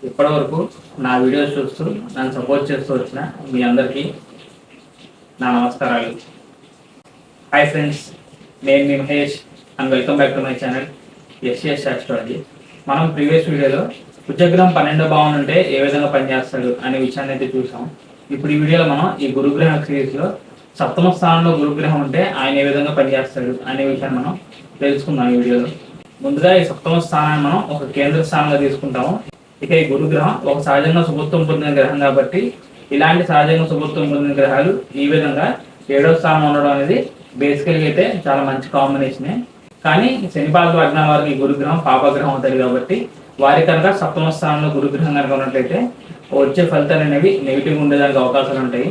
ఇప్పటివరకు నా వీడియోస్ చూస్తూ నన్ను సపోర్ట్ చేస్తూ వచ్చిన మీ అందరికీ నా నమస్కారాలు. హాయ్ ఫ్రెండ్స్, నేను మీ Mahesh and welcome back to my channel SS astrology. మనం ప్రీవియస్ వీడియోలో కుజగ్రహం 12వ భావం ఉంటే ఏ విధంగా పనిచేస్తాడు అనే విషయాన్ని అయితే చూసాం. ఇప్పుడు ఈ వీడియోలో మనం ఈ గురుగ్రహ సిరీస్లో సప్తమ స్థానంలో గురుగ్రహం ఉంటే ఆయన ఏ విధంగా పనిచేస్తాడు అనే విషయాన్ని మనం తెలుసుకుందాం. ఈ వీడియోలో ముందుగా ఈ సప్తమ స్థానాన్ని మనం ఒక కేంద్ర స్థానంగా తీసుకుంటాము. ఇక ఈ గురుగ్రహం ఒక సహజంగా శుభత్వం పొందిన గ్రహం కాబట్టి ఇలాంటి సహజంగా శుభత్వం పొందిన గ్రహాలు ఈ విధంగా 7వ స్థానం ఉండడం అనేది బేసికల్గా అయితే చాలా మంచి కాంబినేషనే. కానీ శనిపాద లగ్నాల వారికి ఈ గురుగ్రహం పాపగ్రహం అవుతుంది కాబట్టి వారి కనుక సప్తమ స్థానంలో గురుగ్రహం కనుక ఉన్నట్లయితే వచ్చే ఫలితాలు అనేవి నెగిటివ్ ఉండేదానికి అవకాశాలు ఉంటాయి.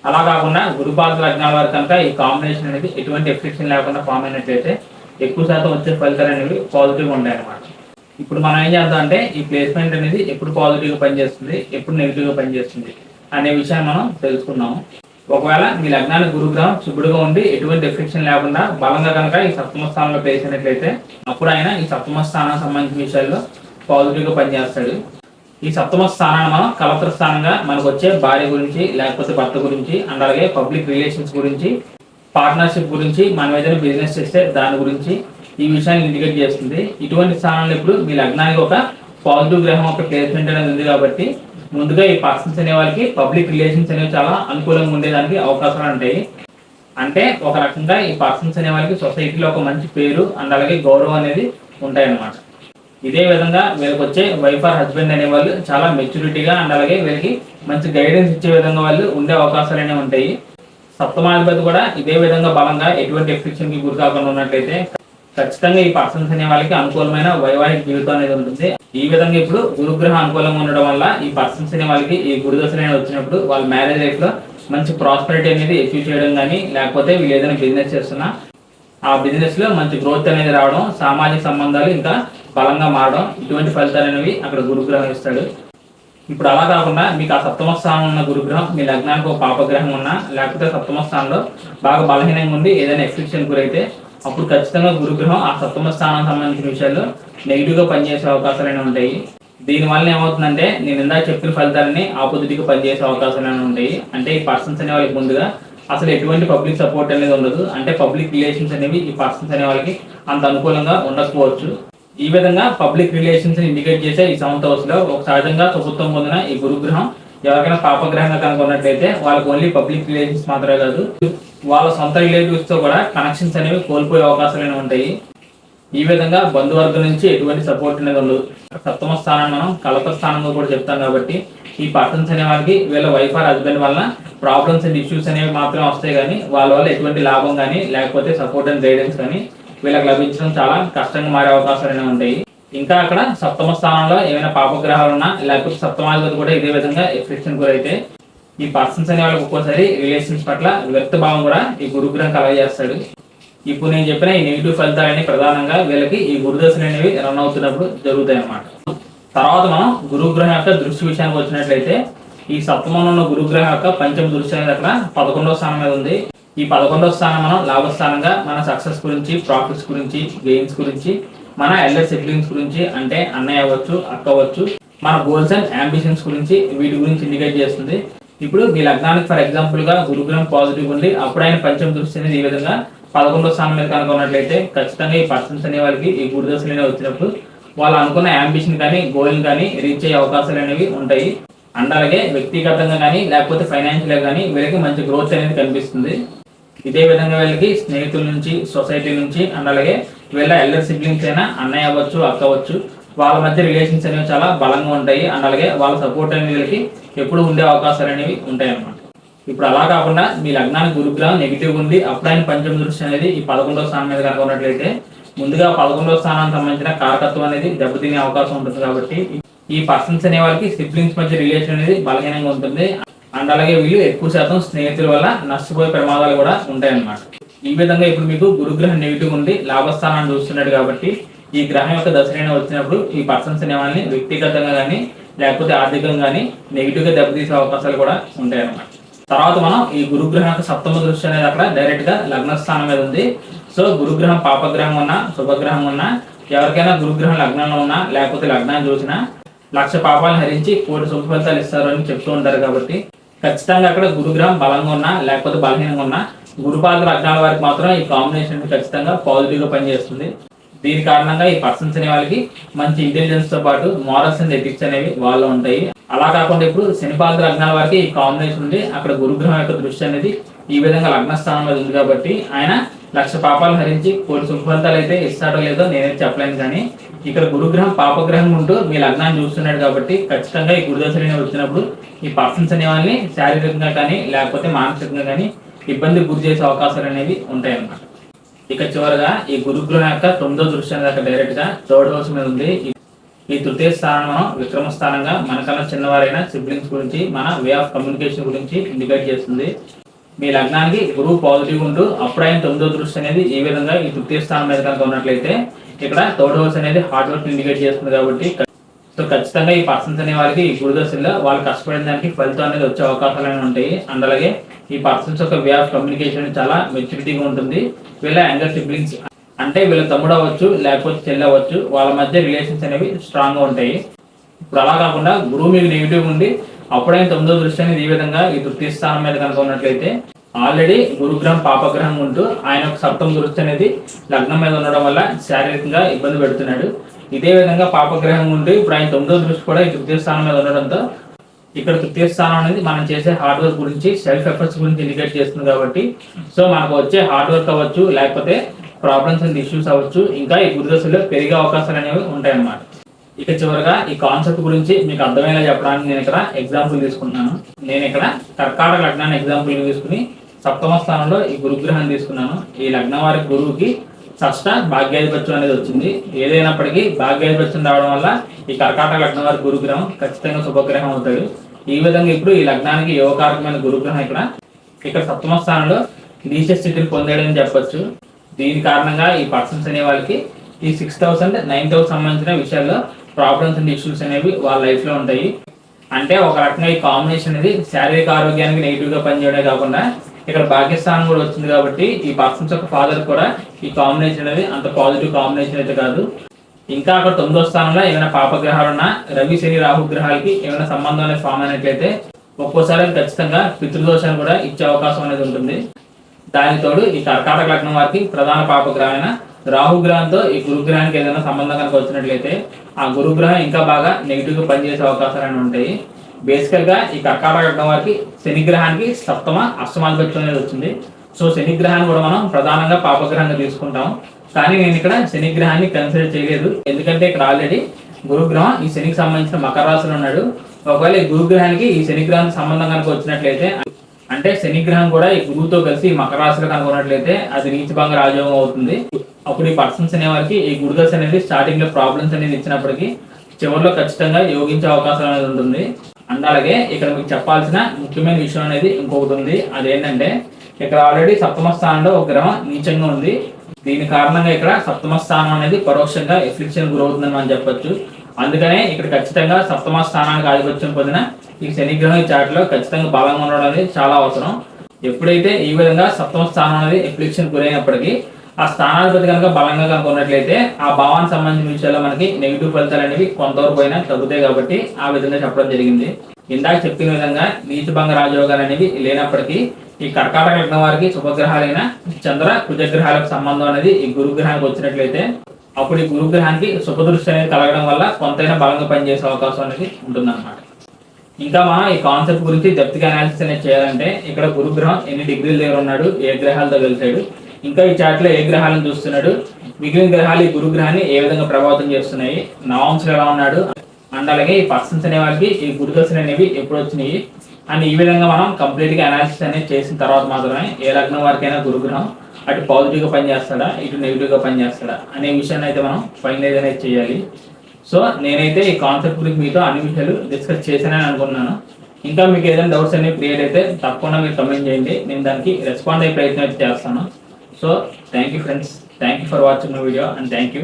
అలా కాకుండా గురుపాద లగ్నాల వారికి కనుక ఈ కాంబినేషన్ అనేది ఎటువంటి ఎఫెక్షన్ లేకుండా ఫామ్ అయినట్లయితే ఎక్కువ శాతం వచ్చే ఫలితాలు అనేవి పాజిటివ్గా ఉంటాయి అన్నమాట. ఇప్పుడు మనం ఏం చేద్దాం అంటే ఈ ప్లేస్మెంట్ అనేది ఎప్పుడు పాజిటివ్గా పనిచేస్తుంది, ఎప్పుడు నెగిటివ్గా పనిచేస్తుంది అనే విషయాన్ని మనం తెలుసుకున్నాము. ఒకవేళ మీ లగ్నానికి గురుగ్రహం శుభుడుగా ఉండి ఎటువంటి ఎఫెక్షన్ లేకుండా బలంగా కనుక ఈ సప్తమ స్థానంలో ప్లేస్ అయినట్లయితే అప్పుడు ఆయన ఈ సప్తమ స్థానానికి సంబంధించిన విషయాల్లో పాజిటివ్గా పనిచేస్తాడు. ఈ సప్తమ స్థానాన్ని మనం కలత్ర స్థానంగా మనకు వచ్చే భార్య గురించి, లేకపోతే భర్త గురించి, అండ్ అలాగే పబ్లిక్ రిలేషన్స్ గురించి, పార్ట్నర్షిప్ గురించి, మనం ఏదైనా బిజినెస్ చేస్తే దాని గురించి ఈ విషయాన్ని ఇండికేట్ చేస్తుంది. ఇటువంటి స్థానంలో ఇప్పుడు మీ లగ్నానికి ఒక పాజిటివ్ గ్రహం ఒక ప్లేస్మెంట్ అనేది ఉంది కాబట్టి ముందుగా ఈ పర్సన్స్ అనే వాళ్ళకి పబ్లిక్ రిలేషన్స్ అనేవి చాలా అనుకూలంగా ఉండేదానికి అవకాశాలు ఉంటాయి. అంటే ఒక రకంగా ఈ పర్సన్స్ అనే వాళ్ళకి సొసైటీలో ఒక మంచి పేరు అండ్ అలాగే గౌరవం అనేది ఉంటాయన్నమాట. ఇదే విధంగా వీళ్ళకి వచ్చే వైఫ్ ఆర్ హస్బెండ్ అనే వాళ్ళు చాలా మెచ్యూరిటీగా అండ్ అలాగే వీళ్ళకి మంచి గైడెన్స్ ఇచ్చే విధంగా వాళ్ళు ఉండే అవకాశాలు అనేవి ఉంటాయి. సప్తమాధిపతి కూడా ఇదే విధంగా బలంగా ఎటువంటి ఎఫెక్షన్కి గురి కాకుండా ఉన్నట్లయితే ఖచ్చితంగా ఈ పర్సన్స్ అనే వాళ్ళకి అనుకూలమైన వైవాహిక జీవితం అనేది ఉంటుంది. ఈ విధంగా ఇప్పుడు గురుగ్రహం అనుకూలంగా ఉండడం వల్ల ఈ పర్సన్స్ అనే వాళ్ళకి ఈ గురుదశలు అనేది వచ్చినప్పుడు వాళ్ళ మ్యారేజ్ లైఫ్ లో మంచి ప్రాస్పరిటీ అనేది అచీవ్ చేయడం కానీ, లేకపోతే వీళ్ళు ఏదైనా బిజినెస్ చేస్తున్నా ఆ బిజినెస్ లో మంచి గ్రోత్ అనేది రావడం, సామాజిక సంబంధాలు ఇంకా బలంగా మారడం, ఇటువంటి ఫలితాలు అనేవి అక్కడ గురుగ్రహం ఇస్తాడు. ఇప్పుడు అలా కాకుండా మీకు ఆ సప్తమ స్థానం ఉన్న గురుగ్రహం మీ లగ్నానికి ఒక పాపగ్రహం ఉన్నా, లేకపోతే సప్తమ స్థానంలో బాగా బలహీనంగా ఉండి ఏదైనా ఎఫెక్షన్ గురైతే అప్పుడు ఖచ్చితంగా గురుగ్రహం ఆ సప్తమ స్థానానికి సంబంధించిన విషయాల్లో నెగిటివ్గా పనిచేసే అవకాశాలు ఉంటాయి. దీనివల్ల ఏమవుతుందంటే నేను ఇందాక చెప్పిన ఫలితాలని ఆపోజిట్గా పనిచేసే అవకాశాలు ఉంటాయి. అంటే ఈ పర్సన్స్ అనే వాళ్ళకి ముందుగా అసలు ఎటువంటి పబ్లిక్ సపోర్ట్ అనేది ఉండదు. అంటే పబ్లిక్ రిలేషన్స్ అనేవి ఈ పర్సన్స్ అనే వాళ్ళకి అంత అనుకూలంగా ఉండకపోవచ్చు. ఈ విధంగా పబ్లిక్ రిలేషన్స్ ఇండికేట్ చేసే ఈ 7th హౌస్ లో ఒక సహజంగా శుభత్వం పొందిన ఈ గురుగ్రహం ఎవరికైనా పాపగ్రహంగా కనుక ఉన్నట్లయితే వాళ్ళకి ఓన్లీ పబ్లిక్ రిలేషన్స్ మాత్రమే కాదు, వాళ్ళ సొంత రిలేటివ్స్ తో కూడా కనెక్షన్స్ అనేవి కోల్పోయే అవకాశాలు ఉంటాయి. ఈ విధంగా బంధువర్గం నుంచి ఎటువంటి సపోర్ట్ అనేది ఉండదు. సప్తమ స్థానాన్ని మనం కలత స్థానంగా కూడా చెప్తాం కాబట్టి ఈ పర్సన్స్ అనే వాళ్ళకి వీళ్ళ వైఫ్ ఆర్ హస్బెండ్ వల్ల ప్రాబ్లమ్స్ అండ్ ఇష్యూస్ అనేవి మాత్రమే వస్తాయి, కానీ వాళ్ళ వల్ల ఎటువంటి లాభం కానీ లేకపోతే సపోర్ట్ అండ్ గైడెన్స్ కానీ వీళ్ళకి లభించడం చాలా కష్టంగా మారే అవకాశాలు ఉంటాయి. ఇంకా అక్కడ సప్తమ స్థానంలో ఏమైనా పాపగ్రహాలు ఉన్నా, లేకపోతే సప్తమాధిపతి కూడా ఇదే విధంగా ఎఫెక్షన్ గురైతే ఈ పర్సన్స్ అనే వాళ్ళకి ఒక్కోసారి రిలేషన్స్ పట్ల వ్యక్త భావం కూడా ఈ గురుగ్రహం కలగజేస్తాడు. ఇప్పుడు నేను చెప్పిన ఈ నెగిటివ్ ఫలితాలన్నీ ప్రధానంగా వీళ్ళకి ఈ గురుదశలు అనేవి రన్ అవుతున్నప్పుడు జరుగుతాయి అన్నమాట. తర్వాత మనం గురుగ్రహం యొక్క దృష్టి విషయానికి వచ్చినట్లయితే ఈ సప్తమంలో ఉన్న గురుగ్రహం యొక్క పంచమ దృష్టి అనేది అక్కడ 11వ స్థానం మీద ఉంది. ఈ 11వ స్థానం మనం లాభస్థానంగా మన సక్సెస్ గురించి, ప్రాఫిట్స్ గురించి, గెయిన్స్ గురించి, మన ఎల్డర్ సిబ్లింగ్స్ గురించి అంటే అన్నయ్య అవ్వచ్చు, అక్క అవ్వచ్చు, మన గోల్స్ అండ్ అంబిషన్స్ గురించి వీటి గురించి ఇండికేట్ చేస్తుంది. ఇప్పుడు మీ లగ్నానికి ఫర్ ఎగ్జాంపుల్ గా గురుగ్రహం పాజిటివ్ ఉంది, అప్పుడు ఆయన పంచమ దృష్టి అనేది ఈ విధంగా 11వ స్థానం మీద కనుక ఉన్నట్లయితే ఖచ్చితంగా ఈ పర్సన్స్ అనే వాళ్ళకి ఈ గురుదశలు అనేవి వచ్చినప్పుడు వాళ్ళు అనుకున్న అంబిషన్ కానీ గోల్ కానీ రీచ్ అయ్యే అవకాశాలు అనేవి ఉంటాయి. అండ్ అలాగే వ్యక్తిగతంగా కానీ లేకపోతే ఫైనాన్షియల్గా కానీ వీళ్ళకి మంచి గ్రోత్ అనేది కనిపిస్తుంది. ఇదే విధంగా వీళ్ళకి స్నేహితుల నుంచి, సొసైటీ నుంచి అండ్ అలాగే వీళ్ళ ఎల్డర్ సిబ్లింగ్స్ అయినా అన్నయ్య అవ్వచ్చు, అక్క అవ్వచ్చు, వాళ్ళ మధ్య రిలేషన్స్ అనేవి చాలా బలంగా ఉంటాయి. అండ్ అలాగే వాళ్ళ సపోర్ట్ అనేది వీళ్ళకి ఎప్పుడు ఉండే అవకాశాలు అనేవి ఉంటాయి అన్నమాట. ఇప్పుడు అలా కాకుండా మీ లగ్నానికి గురుగ్రహం నెగిటివ్ ఉంది, అప్పుడు ఆయన పంచమ దృష్టి అనేది ఈ 11వ స్థానం మీద కనుక ఉన్నట్లయితే ముందుగా 11వ స్థానానికి సంబంధించిన కారకత్వం అనేది దెబ్బతినే అవకాశం ఉంటుంది. కాబట్టి ఈ పర్సన్స్ అనే వాళ్ళకి సిబ్లింగ్స్ మధ్య రిలేషన్ అనేది బలహీనంగా ఉంటుంది. అండ్ అలాగే వీళ్ళు ఎక్కువ శాతం స్నేహితుల వల్ల నష్టపోయే ప్రమాదాలు కూడా ఉంటాయన్నమాట. ఈ విధంగా ఇప్పుడు మీకు గురుగ్రహం నెగిటివ్ ఉండి లాభస్థానాన్ని చూస్తున్నాడు కాబట్టి ఈ గ్రహం యొక్క దశలైన వచ్చినప్పుడు ఈ పర్సన్స్ అనే వాళ్ళని వ్యక్తిగతంగా కానీ లేకపోతే ఆర్థికంగా కానీ నెగిటివ్ గా దెబ్బతీసే అవకాశాలు కూడా ఉంటాయన్నమాట. తర్వాత మనం ఈ గురుగ్రహం యొక్క సప్తమ దృష్టి అనేది అక్కడ డైరెక్ట్ గా లగ్న స్థానం మీద ఉంది. సో గురుగ్రహం పాపగ్రహం ఉన్నా, శుభగ్రహం ఉన్నా, ఎవరికైనా గురుగ్రహం లగ్నంలో ఉన్నా లేకపోతే లగ్నాన్ని చూసినా లక్ష పాపాలను హరించి కోటి శుభ ఫలితాలు ఇస్తారు అని చెప్తూ ఉంటారు. కాబట్టి ఖచ్చితంగా అక్కడ గురుగ్రహం బలంగా ఉన్నా లేకపోతే బలహీనంగా ఉన్నా గురుపాద లగ్నాల వారికి మాత్రం ఈ కాంబినేషన్ ఖచ్చితంగా పాజిటివ్ గా పనిచేస్తుంది. దీని కారణంగా ఈ పర్సన్స్ అనే వాళ్ళకి మంచి ఇంటెలిజెన్స్ తో పాటు మోరల్స్ అండ్ ఎథిక్స్ అనేవి వాళ్ళు ఉంటాయి. అలా కాకుండా ఇప్పుడు శనిపాద లగ్నాల వారికి ఈ కాంబినేషన్ ఉండి అక్కడ గురుగ్రహం యొక్క దృష్టి అనేది ఈ విధంగా లగ్న స్థానంలో ఉంది కాబట్టి ఆయన లక్ష పాపాలు హరించి కోటి శుభ ఫలితాలు అయితే ఇస్తాడో లేదో నేనైతే చెప్పలేను. కానీ ఇక్కడ గురుగ్రహం పాపగ్రహం ఉంటూ మీ లగ్నాన్ని చూస్తున్నాడు కాబట్టి ఖచ్చితంగా ఈ గురుదశలు వచ్చినప్పుడు ఈ పర్సన్స్ అనే వాళ్ళని శారీరకంగా కానీ లేకపోతే మానసికంగా కానీ ఇబ్బంది గురి చేసే అవకాశాలు అనేవి ఉంటాయన్నమాట. ఇక చివరిగా ఈ గురుగ్రహం యొక్క 9వ దృష్టి అనేది డైరెక్ట్ గా థర్డ్ హౌస్ మీద ఉంది. ఈ తృతీయ స్థానం మనం విక్రమ స్థానంగా మనకన్నా చిన్నవారైన సిబ్లింగ్స్ గురించి మన వే ఆఫ్ కమ్యూనికేషన్ గురించి ఇండికేట్ చేస్తుంది. మీ లగ్నానికి గురువు పాజిటివ్ ఉంటూ అప్పుడైన 9వ దృష్టి అనేది ఈ విధంగా ఈ తృతీయ స్థానం మీద కనుక ఉన్నట్లయితే ఇక్కడ థర్డ్ హౌస్ అనేది హార్డ్ వర్క్ ఇండికేట్ చేస్తుంది. కాబట్టి సో ఖచ్చితంగా ఈ పర్సన్స్ అనే వాళ్ళకి ఈ గురుదశలో వాళ్ళు కష్టపడిన దానికి ఫలితం అనేది వచ్చే అవకాశాలు అనేవి ఉంటాయి. అండ్ అలాగే ఈ పర్సన్స్ యొక్క వే ఆఫ్ కమ్యూనికేషన్ చాలా మెచ్యూరిటీగా ఉంటుంది. వీళ్ళ యంగర్ సిబ్లింగ్స్ అంటే వీళ్ళ తమ్ముడు అవ్వచ్చు లేకపోతే చెల్లి అవ్వచ్చు, వాళ్ళ మధ్య రిలేషన్స్ అనేవి స్ట్రాంగ్ గా ఉంటాయి. ఇప్పుడు అలా కాకుండా గురువు మీకు నెగిటివ్ ఉండి అప్పుడైన 9వ దృష్టి అనేది ఈ విధంగా ఈ తృతీయ స్థానం మీద కనుక ఉన్నట్లయితే ఆల్రెడీ గురుగ్రహం పాపగ్రహం ఉంటూ ఆయన యొక్క 7వ దృష్టి అనేది లగ్నం మీద ఉండడం వల్ల శారీరకంగా ఇబ్బంది పెడుతున్నాడు. ఇదే విధంగా పాపగ్రహం ఉంటూ ఇప్పుడు ఆయన 9వ దృష్టి కూడా ఈ తృతీయ స్థానం మీద ఉండడంతో ఇక్కడ తృతీయ స్థానం అనేది మనం చేసే హార్డ్ వర్క్ గురించి సెల్ఫ్ ఎఫర్ట్స్ గురించి ఇండికేట్ చేస్తుంది. కాబట్టి సో మనకు వచ్చే హార్డ్ వర్క్ అవ్వచ్చు లేకపోతే ప్రాబ్లమ్స్ అండ్ ఇష్యూస్ అవ్వచ్చు ఇంకా ఈ గురుదశలో పెరిగే అవకాశాలు అనేవి ఉంటాయన్నమాట. ఇక చివరిగా ఈ కాన్సెప్ట్ గురించి మీకు అర్థమయ్యేలా చెప్పడానికి నేను ఇక్కడ ఎగ్జాంపుల్ తీసుకుంటున్నాను. నేను ఇక్కడ కర్కాటక లగ్నాన్ని ఎగ్జాంపుల్ తీసుకుని 7వ స్థానంలో ఈ గురుగ్రహాన్ని తీసుకున్నాను. ఈ లగ్నం వారి గురువుకి షష్ఠ భాగ్యాధిపత్యం అనేది వచ్చింది. ఏదైనప్పటికీ భాగ్యాధిపత్యం రావడం వల్ల ఈ కర్కాటక లగ్నం వారి గురుగ్రహం ఖచ్చితంగా శుభగ్రహం అవుతాడు. ఈ విధంగా ఇప్పుడు ఈ లగ్నానికి యోగకారకమైన గురుగ్రహం ఇక్కడ 7వ స్థానంలో నీచ స్థితిని పొందాడని చెప్పొచ్చు. దీని కారణంగా ఈ పర్సన్స్ అనే వాళ్ళకి ఈ 6th house and 9th house సంబంధించిన విషయాల్లో ప్రాబ్లమ్స్ అండ్ ఇష్యూస్ అనేవి వాళ్ళ లైఫ్ లో ఉంటాయి. అంటే ఒక రకంగా ఈ కాంబినేషన్ అనేది శారీరక ఆరోగ్యానికి నెగిటివ్ గా పనిచేయడమే కాకుండా ఇక్కడ భాగ్యస్థానం కూడా వచ్చింది. కాబట్టి ఈ పర్సన్స్ యొక్క ఫాదర్ కూడా ఈ కాంబినేషన్ అనేది అంత పాజిటివ్ కాంబినేషన్ అయితే కాదు. ఇంకా అక్కడ 9వ స్థానంలో ఏమైనా పాపగ్రహాలు ఉన్నా రవి శని రాహు గ్రహాలకి ఏమైనా సంబంధం అనేది ఫామ్ అయినట్లయితే ఒక్కోసారి ఖచ్చితంగా పితృదోషాన్ని కూడా ఇచ్చే అవకాశం అనేది ఉంటుంది. దానికి తోడు ఈ కర్కాటక లగ్నం వారికి ప్రధాన పాపగ్రహమైన రాహుగ్రహంతో ఈ గురుగ్రహానికి ఏదైనా సంబంధం కనుక వచ్చినట్లయితే ఆ గురుగ్రహం ఇంకా బాగా నెగిటివ్ గా పనిచేసే అవకాశాలు ఉంటాయి. బేసికల్ గా ఈ కర్కాటక లగ్నం వారికి శని గ్రహానికి 7వ అష్టమాధిపత్యం అనేది వచ్చింది. సో శని గ్రహాన్ని కూడా మనం ప్రధానంగా పాపగ్రహంగా తీసుకుంటాం. కానీ నేను ఇక్కడ శని గ్రహాన్ని కన్సిడర్ చేయలేదు. ఎందుకంటే ఇక్కడ ఆల్రెడీ గురుగ్రహం ఈ శనికి సంబంధించిన మకర రాశిలో ఉన్నాడు. ఒకవేళ ఈ గురుగ్రహానికి ఈ శని గ్రహానికి సంబంధం కనుక వచ్చినట్లయితే అంటే శని గ్రహం కూడా ఈ గురువుతో కలిసి ఈ మకర రాశిలో కనుక ఉన్నట్లయితే అది నీచభంగ రాజయోగం అవుతుంది. అప్పుడు ఈ పర్సన్స్ అనే వారికి ఈ గురుదశ అనేది స్టార్టింగ్ లో ప్రాబ్లమ్స్ అనేది ఇచ్చినప్పటికీ చివరిలో ఖచ్చితంగా యోగించే అవకాశం అనేది ఉంటుంది. అండ్ అలాగే ఇక్కడ మీకు చెప్పాల్సిన ముఖ్యమైన విషయం అనేది ఇంకొకటి ఉంది. అదేంటంటే ఇక్కడ ఆల్రెడీ 7వ స్థానంలో ఒక గ్రహం నీచంగా ఉంది. దీని కారణంగా ఇక్కడ 7వ స్థానం అనేది పరోక్షంగా ఎఫ్లిక్షన్ గురవుతుందని మనం చెప్పొచ్చు. అందుకనే ఇక్కడ ఖచ్చితంగా 7వ స్థానానికి ఆధిపత్యం పొందిన ఈ శని గ్రహం ఈ చాట్లో ఖచ్చితంగా బలంగా ఉండడం అనేది చాలా అవసరం. ఎప్పుడైతే ఈ విధంగా 7వ స్థానం అనేది ఎఫ్లిక్షన్ గురైనప్పటికీ ఆ స్థానాధిపతి కనుక బలంగా కనుక ఉన్నట్లయితే ఆ భావానికి సంబంధించిన విషయాల్లో మనకి నెగిటివ్ ఫలితాలు అనేవి కొంతవరకు అయినా తగ్గుతాయి. కాబట్టి ఆ విధంగా చెప్పడం జరిగింది. ఇందాక చెప్పిన విధంగా నీచభంగ రాజయోగాలు అనేవి లేనప్పటికీ ఈ కర్కాటక లగ్నం వారికి శుభగ్రహాలైన చంద్ర కుజగ్రహాలకు సంబంధం అనేది ఈ గురుగ్రహానికి వచ్చినట్లయితే అప్పుడు ఈ గురుగ్రహానికి శుభదృష్టి అనేది కలగడం వల్ల కొంతైనా బలంగా పనిచేసే అవకాశం అనేది ఉంటుందన్నమాట. ఇంకా మనం ఈ కాన్సెప్ట్ గురించి డెప్త్ గా అనాలిసిస్ అనేది చేయాలంటే ఇక్కడ గురుగ్రహం ఎన్ని డిగ్రీల దగ్గర ఉన్నాడు, ఏ గ్రహాలతో కలిసాడు, ఇంకా ఈ చార్ట్ లో ఏ గ్రహాలను చూస్తున్నాడు, మిగిలిన గ్రహాలు ఈ గురుగ్రహాన్ని ఏ విధంగా ప్రభావితం చేస్తున్నాయి, నవాంశలు ఎలా ఉన్నాడు, అండ్ అలాగే ఈ పర్సన్స్ అనే వాళ్ళకి ఈ గురుదశలు అనేవి ఎప్పుడు వచ్చినాయి అని ఈ విధంగా మనం కంప్లీట్ గా అనాలిసిస్ అనేది చేసిన తర్వాత మాత్రమే ఏ లగ్నం వారికైనా గురుగ్రహం అటు పాజిటివ్ గా పనిచేస్తాడా ఇటు నెగిటివ్ గా పనిచేస్తాడా అనే విషయాన్ని అయితే మనం ఫైనలైజ్ అనేది చేయాలి. సో నేనైతే ఈ కాన్సెప్ట్ గురించి మీతో అన్ని విషయాలు డిస్కస్ చేశానని అనుకున్నాను. ఇంకా మీకు ఏదైనా డౌట్స్ అనేవి క్రియేట్ అయితే తప్పకుండా మీరు కమెంట్ చేయండి, నేను దానికి రెస్పాండ్ అయ్యే ప్రయత్నం అయితే చేస్తాను. So thank you friends, thank you for watching my video and thank you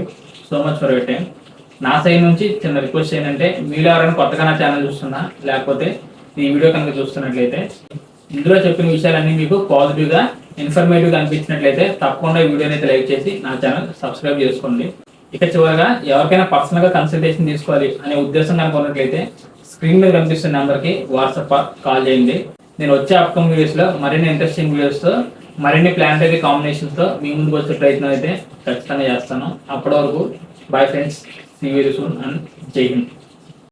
so much for your time. నా సైడ్ నుంచి చిన్న రిక్వెస్ట్ ఏంటంటే మీరు ఎవరైనా కొత్తగా నా ఛానల్ చూస్తున్నా లేకపోతే ఈ వీడియో కనుక చూస్తున్నట్లయితే ఇందులో చెప్పిన విషయాలన్నీ మీకు పాజిటివ్గా ఇన్ఫర్మేటివ్గా అనిపించినట్లయితే తప్పకుండా ఈ వీడియోని అయితే లైక్ చేసి నా ఛానల్ సబ్స్క్రైబ్ చేసుకోండి. ఇక చివరగా ఎవరికైనా పర్సనల్గా కన్సల్టేషన్ తీసుకోవాలి అనే ఉద్దేశం కనుక ఉన్నట్లయితే స్క్రీన్ మీద కనిపిస్తున్న నెంబర్కి వాట్సాప్ కాల్ చేయండి. నేను వచ్చే అప్కమింగ్ వీడియోస్లో మరిన్ని ఇంట్రెస్టింగ్ వీడియోస్తో మరిన్ని ప్లానటరీ కాంబినేషన్స్తో మీ ముందుకు వచ్చే ప్రయత్నం అయితే ఖచ్చితంగా చేస్తాను. అప్పటి వరకు bye friends, see you very soon and Jai Hind.